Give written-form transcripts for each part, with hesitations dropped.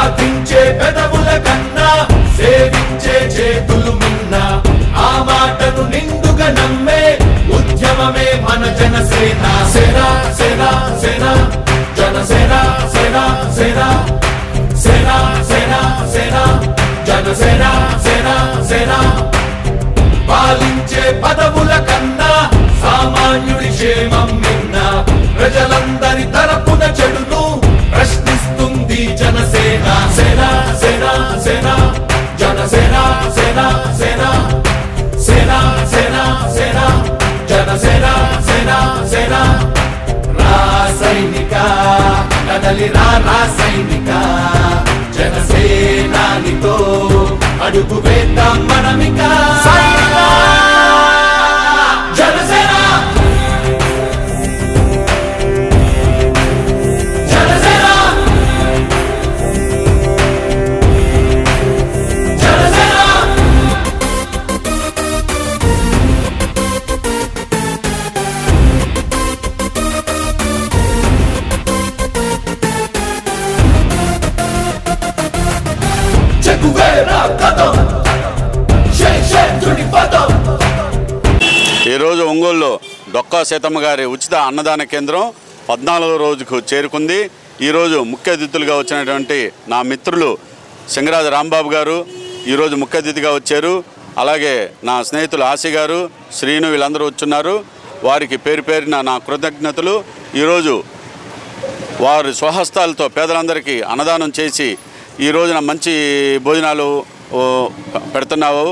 ప్రార్థించే పెదవుల కన్నా సేవించే చేతులు మిన్న ఆ మాటను నిండుగా నమ్మే ఉద్యమమే మన జనసేన సేన సేన సేన జనసేన సేన సేన సేన సేన సేన జనసేన సేన సేన పాలించే పదవుల కన్నా సామాన్యుడి క్షేమం మిన్న ప్రజలందరి తరపున చెడును ప్రశ్నిస్తుంది జనసేన సేన సేన సేన జనసేన సేన సేన సేన సేన సేన జనసేన సేన సేన రాసైనిక కదలి రాసైనిక జనసేనానితో అడుగు వేద్దాం మనమిక జనసేన జనసేన జనసేన చెగువేరా కదం శేషేంద్రుడి పదం. ఈరోజు ఒంగోలులో డొక్కా సీతమ్మ గారి ఉచిత అన్నదాన కేంద్రం 14వ రోజుకు చేరుకుంది. ఈరోజు ముఖ్య అతిథులుగా వచ్చినటువంటి నా మిత్రులు సింగరాజు రాంబాబు గారు ఈరోజు ముఖ్య అతిథిగా వచ్చారు. అలాగే నా స్నేహితులు ఆశి గారు, శ్రీను వీళ్ళందరూ వచ్చున్నారు. వారికి పేరు పేరున నా కృతజ్ఞతలు. ఈరోజు వారి స్వహస్తాలతో పేదలందరికీ అన్నదానం చేసి ఈ రోజున మంచి భోజనాలు పెడుతున్నావు.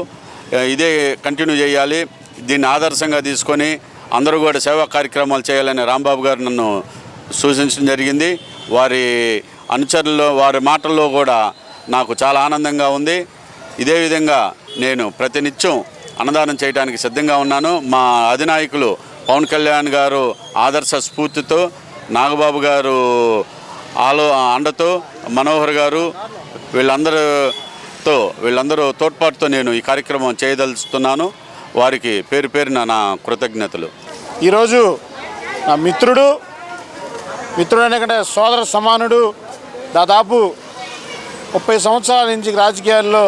ఇదే కంటిన్యూ చేయాలి. దీన్ని ఆదర్శంగా తీసుకొని అందరూ కూడా సేవా కార్యక్రమాలు చేయాలని రాంబాబు గారు నన్ను సూచించడం జరిగింది. వారి అనుచరుల్లో వారి మాటల్లో కూడా నాకు చాలా ఆనందంగా ఉంది. ఇదే విధంగా నేను ప్రతినిత్యం అన్నదానం చేయడానికి సిద్ధంగా ఉన్నాను. మా అధినాయకులు పవన్ కళ్యాణ్ గారు ఆదర్శ స్ఫూర్తితో, నాగబాబు గారు అండతో, మనోహర్ గారు వీళ్ళందరూ తోడ్పాటుతో నేను ఈ కార్యక్రమం చేయదలుచుతున్నాను. వారికి పేరు పేరున నా కృతజ్ఞతలు. ఈరోజు నా మిత్రుడు ఎందుకంటే సోదర సమానుడు, దాదాపు 30 సంవత్సరాల నుంచి రాజకీయాల్లో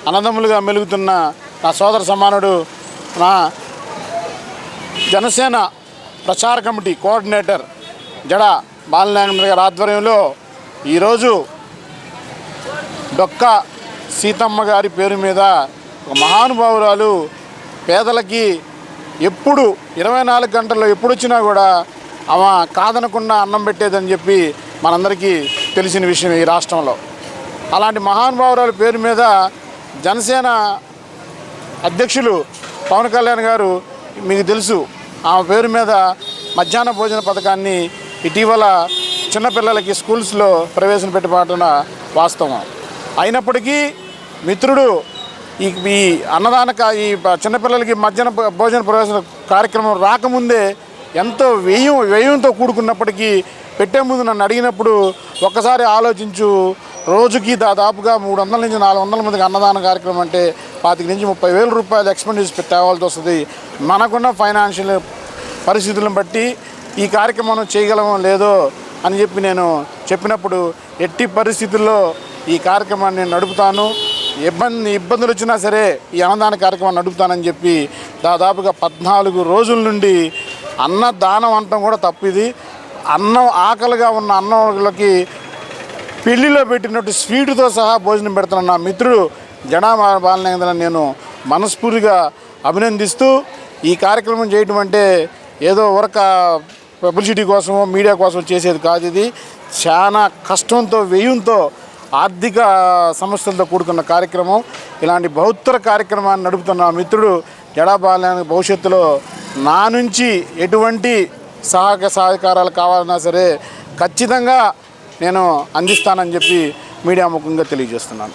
అన్నదమ్ములుగా మెలుగుతున్న నా సోదర సమానుడు, నా జనసేన ప్రచార కమిటీ కోఆర్డినేటర్ జడ బాలనాగేంద్ర గారి ఆధ్వర్యంలో ఈరోజు డొక్కా సీతమ్మ గారి పేరు మీద ఒక మహానుభావురాలు పేదలకి ఎప్పుడు 24 గంటల్లో ఎప్పుడు వచ్చినా కూడా ఆమె కాదనకుండా అన్నం పెట్టేదని చెప్పి మనందరికీ తెలిసిన విషయం ఈ రాష్ట్రంలో. అలాంటి మహానుభావురాలు పేరు మీద జనసేన అధ్యక్షులు పవన్ కళ్యాణ్ గారు, మీకు తెలుసు, ఆమె పేరు మీద మధ్యాహ్న భోజన పథకాన్ని ఇటీవల చిన్నపిల్లలకి స్కూల్స్లో ప్రవేశం పెట్టబడిన వాస్తవం. అయినప్పటికీ మిత్రుడు ఈ ఈ చిన్నపిల్లలకి మధ్యాహ్న భోజన ప్రవేశ కార్యక్రమం రాకముందే ఎంతో వ్యయంతో కూడుకున్నప్పటికీ పెట్టే ముందు నన్ను అడిగినప్పుడు ఒక్కసారి ఆలోచించు, రోజుకి దాదాపుగా 300 నుంచి 400 మందికి అన్నదాన కార్యక్రమం అంటే 25 నుంచి 30 వేల రూపాయలు ఎక్స్పెండిచర్ తేవాల్సి వస్తుంది. మనకున్న ఫైనాన్షియల్ పరిస్థితులను బట్టి ఈ కార్యక్రమం చేయగలమో లేదో అని చెప్పి నేను చెప్పినప్పుడు, ఎట్టి పరిస్థితుల్లో ఈ కార్యక్రమాన్ని నేను నడుపుతాను, ఇబ్బందులు వచ్చినా సరే ఈ అన్నదాన కార్యక్రమాన్ని నడుపుతానని చెప్పి దాదాపుగా 14 రోజుల నుండి అన్నదానం అంటాం కూడా తప్పిది. అన్నం ఆకలిగా ఉన్న అన్నంలకి పెళ్లిలో పెట్టినట్టు స్వీటుతో సహా భోజనం పెడుతున్న నా మిత్రుడు జడా బాలనాగేంద్ర నేను మనస్ఫూర్తిగా అభినందిస్తూ, ఈ కార్యక్రమం చేయటం అంటే ఏదో ఊరక పబ్లిసిటీ కోసమో మీడియా కోసం చేసేది కాదు. ఇది చాలా కష్టంతో వ్యయంతో ఆర్థిక సమస్యలతో కూడుకున్న కార్యక్రమం. ఇలాంటి బహుత్తర కార్యక్రమాన్ని నడుపుతున్న మిత్రుడు జడా బాలనాగేంద్ర భవిష్యత్తులో నా నుంచి ఎటువంటి సహకారాలు కావాలన్నా సరే ఖచ్చితంగా నేను అందిస్తానని చెప్పి మీడియా ముఖంగా తెలియజేస్తున్నాను.